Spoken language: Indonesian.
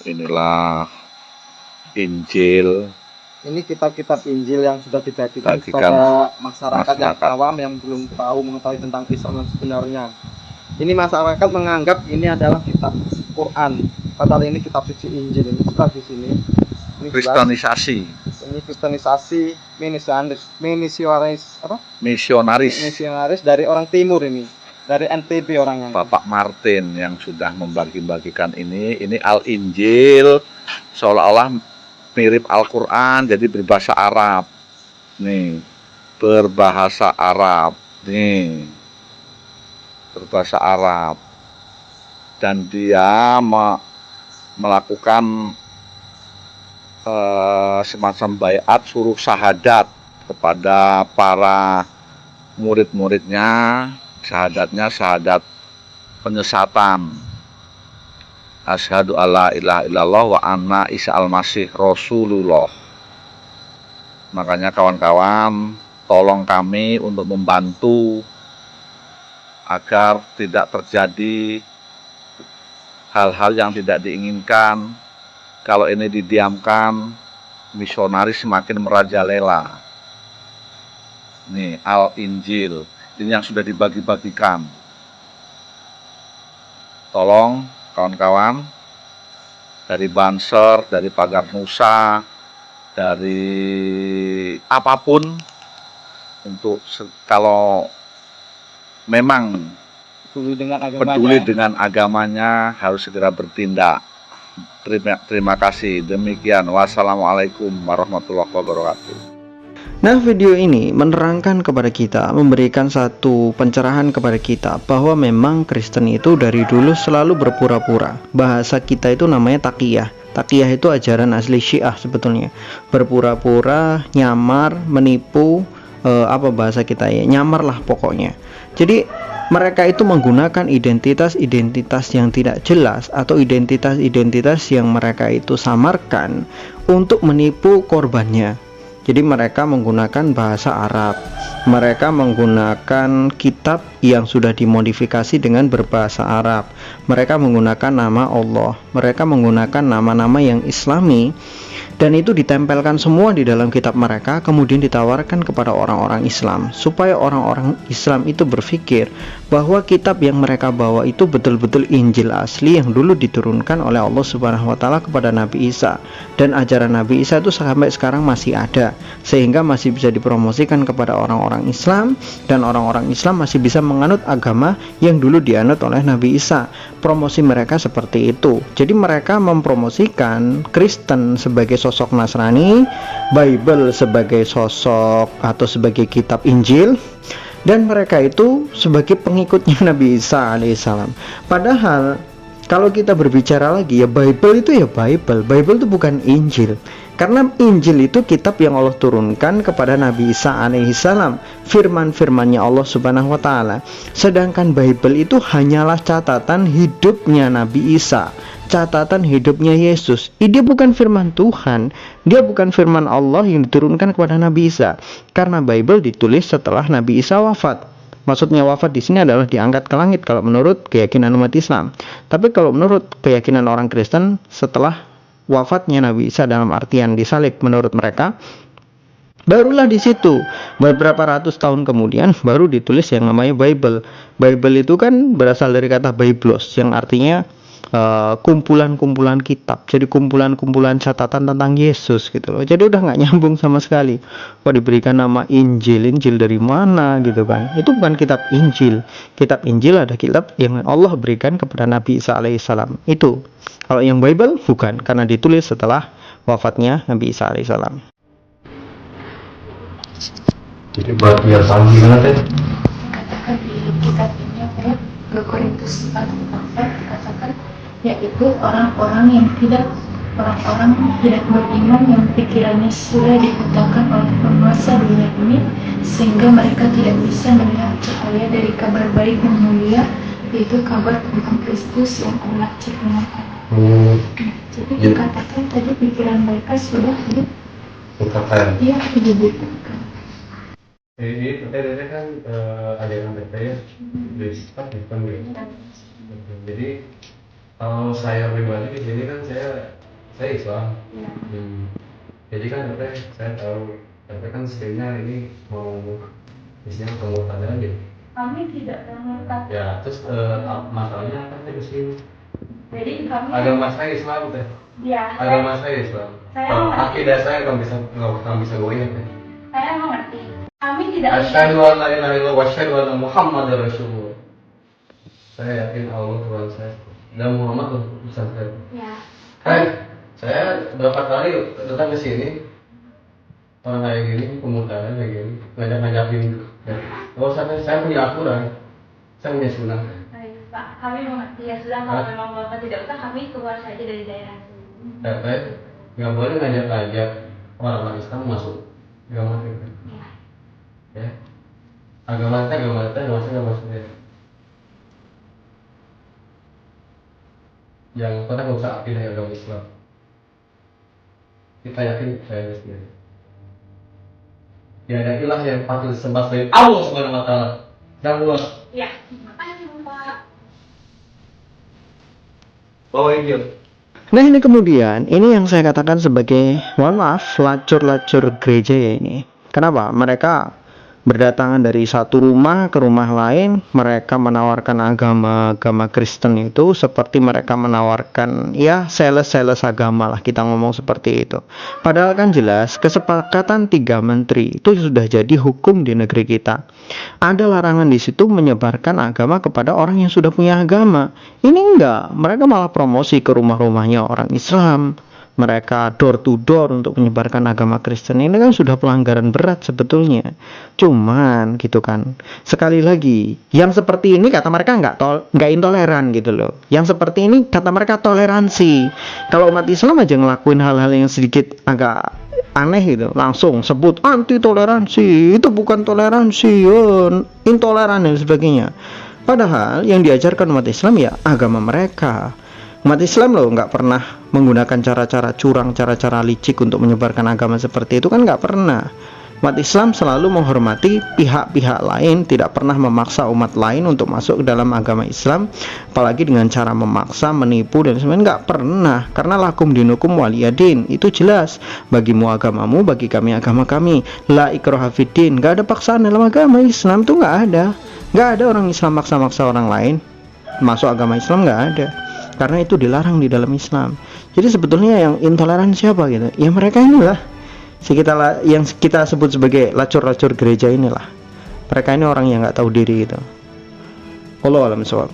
Inilah Injil. Ini kitab-kitab Injil yang sudah dibagikan kepada masyarakat yang awam yang belum tahu mengetahui tentang Islam yang sebenarnya. Ini masyarakat menganggap ini adalah kitab Quran, padahal ini kitab suci Injil. Ini sudah di sini. Ini Kristenisasi. Ini kristenisasi misionaris dari orang timur ini, dari NTB orangnya. Bapak Martin yang sudah membagi-bagikan ini Al-Injil seolah-olah mirip Al-Quran, jadi berbahasa Arab. Nih, berbahasa Arab. Nih, berbahasa Arab. Dan dia melakukan semacam baiat suruh syahadat kepada para murid-muridnya. Syahadatnya syahadat penyesatan. Asyhadu alla ilaha illallah wa anna Isa al-Masih Rasulullah. Makanya kawan-kawan, tolong kami untuk membantu agar tidak terjadi hal-hal yang tidak diinginkan. Kalau ini didiamkan, misionaris semakin merajalela. Nih, Al-Injil. Ini yang sudah dibagi-bagikan. Tolong kawan-kawan, dari Banser, dari Pagar Nusa, dari apapun, untuk kalau memang peduli dengan agamanya harus segera bertindak. Terima kasih. Demikian. Wassalamualaikum warahmatullahi wabarakatuh. Nah, video ini menerangkan kepada kita, memberikan satu pencerahan kepada kita bahwa memang Kristen itu dari dulu selalu berpura-pura. Bahasa kita itu namanya taqiyah. Taqiyah itu ajaran asli Syiah sebetulnya. Berpura-pura, nyamar, menipu, apa bahasa kita ya? Nyamar lah pokoknya. Jadi mereka itu menggunakan identitas-identitas yang tidak jelas atau identitas-identitas yang mereka itu samarkan untuk menipu korbannya. Jadi mereka menggunakan bahasa Arab, mereka menggunakan kitab yang sudah dimodifikasi dengan berbahasa Arab, mereka menggunakan nama Allah, mereka menggunakan nama-nama yang Islami, dan itu ditempelkan semua di dalam kitab mereka, kemudian ditawarkan kepada orang-orang Islam, supaya orang-orang Islam itu berpikir bahwa kitab yang mereka bawa itu betul-betul Injil asli yang dulu diturunkan oleh Allah Subhanahu wa Ta'ala kepada Nabi Isa, dan ajaran Nabi Isa itu sampai sekarang masih ada, sehingga masih bisa dipromosikan kepada orang-orang Islam, dan orang-orang Islam masih bisa menganut agama yang dulu dianut oleh Nabi Isa. Promosi mereka seperti itu. Jadi mereka mempromosikan Kristen sebagai sosok Nasrani, Bible sebagai sosok atau sebagai kitab Injil, dan mereka itu sebagai pengikutnya Nabi Isa alaihissalam. Padahal kalau kita berbicara lagi ya, Bible itu ya Bible itu bukan Injil. Karena Injil itu kitab yang Allah turunkan kepada Nabi Isa alaihissalam, firman-firmannya Allah Subhanahu wa Ta'ala. Sedangkan Bible itu hanyalah catatan hidupnya Nabi Isa, catatan hidupnya Yesus. Dia bukan firman Tuhan, dia bukan firman Allah yang diturunkan kepada Nabi Isa. Karena Bible ditulis setelah Nabi Isa wafat. Maksudnya wafat di sini adalah diangkat ke langit kalau menurut keyakinan umat Islam. Tapi kalau menurut keyakinan orang Kristen, setelah wafatnya Nabi Isa dalam artian disalib menurut mereka, barulah di situ beberapa ratus tahun kemudian baru ditulis yang namanya Bible. Bible itu kan berasal dari kata Biblos yang artinya kumpulan-kumpulan kitab, jadi kumpulan-kumpulan catatan tentang Yesus gitu loh. Jadi udah nggak nyambung sama sekali. Kok diberikan nama Injil dari mana gitu kan? Itu bukan kitab Injil. Kitab Injil ada kitab yang Allah berikan kepada Nabi Isa alaihissalam. Itu. Kalau yang Bible bukan, karena ditulis setelah wafatnya Nabi Isa alaihissalam. Jadi buat biar tahu gimana teh? Katakan di kitab ini ayat 2 Korintus 4 dikatakan, yaitu orang-orang tidak beriman yang pikirannya sudah dibutakan oleh penguasa dunia ini, sehingga mereka tidak bisa melihat cahaya dari kabar baik yang mulia, yaitu kabar tentang Kristus yang Allah ciptakan. Jadi dikatakan tadi pikiran mereka sudah dibutakan. Iya, dibutakan. Ini kan ada yang percaya dari sifat bukan. Jadi Kalau saya pribadi di sini kan saya Islam. Ya. Jadi kan saya tahu, tapi kan sebenarnya ini mau isinya kemutan aja. Kami tidak mengungkap. Ya, terus masalahnya kan saya kesini. Jadi kami. Agama saya Islam teh. Ya. Agama saya Islam. Saya Kalau mengerti. akidah saya nggak bisa goyah teh. Saya mengerti. Kami tidak. Asyhadu an la ilaha illallah wa asyhadu anna Muhammadar Rasulullah. Saya yakin Allah Tuhan saya dan Muhammad utusan saya. Ya. Saya berapa kali datang ke sini orang kayak gini, pemutaran kayak gini, ngajak-ngajakin. Kalau saya punya aturan, saya punya sunnah. Baik, Pak, kami mengerti ya sudah kalau memang Bapak tidak usah kami keluar saja dari daerah sini. Nggak boleh ngajak-ngajak orang Islam masuk agama kita. Ya. Agama kita nggak maksudnya. Yang kita nggak usah akidah agama Islam. Kita yakin saya sendiri. Ya ada ilah yang patut disembah selain Allah Subhanahu wa taala. Dan luas. Ya, makasih Bapak. Bawa ini. Nah ini kemudian, ini yang saya katakan sebagai, mohon maaf, lacur-lacur gereja ya ini. Kenapa? Mereka berdatangan dari satu rumah ke rumah lain, mereka menawarkan agama Kristen itu seperti mereka menawarkan ya sales agama lah, kita ngomong seperti itu. Padahal kan jelas kesepakatan 3 menteri itu sudah jadi hukum di negeri kita. Ada larangan di situ menyebarkan agama kepada orang yang sudah punya agama. Ini enggak, mereka malah promosi ke rumah-rumahnya orang Islam. Mereka door to door untuk menyebarkan agama Kristen. Ini kan sudah pelanggaran berat sebetulnya. Cuman gitu kan, sekali lagi, yang seperti ini kata mereka nggak intoleran gitu loh. Yang seperti ini kata mereka toleransi. Kalau umat Islam aja ngelakuin hal-hal yang sedikit agak aneh gitu, langsung sebut anti toleransi, itu bukan toleransi, intoleran dan sebagainya. Padahal yang diajarkan umat Islam ya agama mereka. Umat Islam loh nggak pernah menggunakan cara-cara curang, cara-cara licik untuk menyebarkan agama seperti itu, kan nggak pernah. Umat Islam selalu menghormati pihak-pihak lain, tidak pernah memaksa umat lain untuk masuk ke dalam agama Islam, apalagi dengan cara memaksa, menipu dan sebagainya, nggak pernah. Karena lakum dinukum waliyadin, itu jelas. Bagimu agamamu, bagi kami agama kami. La ikraha fiddin, nggak ada paksaan dalam agama Islam tuh, nggak ada orang Islam maksa-maksa orang lain masuk agama Islam, nggak ada. Karena itu dilarang di dalam Islam. Jadi sebetulnya yang intoleran siapa gitu? Ya mereka inilah, yang kita sebut sebagai lacur-lacur gereja inilah. Mereka ini orang yang nggak tahu diri gitu. Wallahu a'lam bishawab.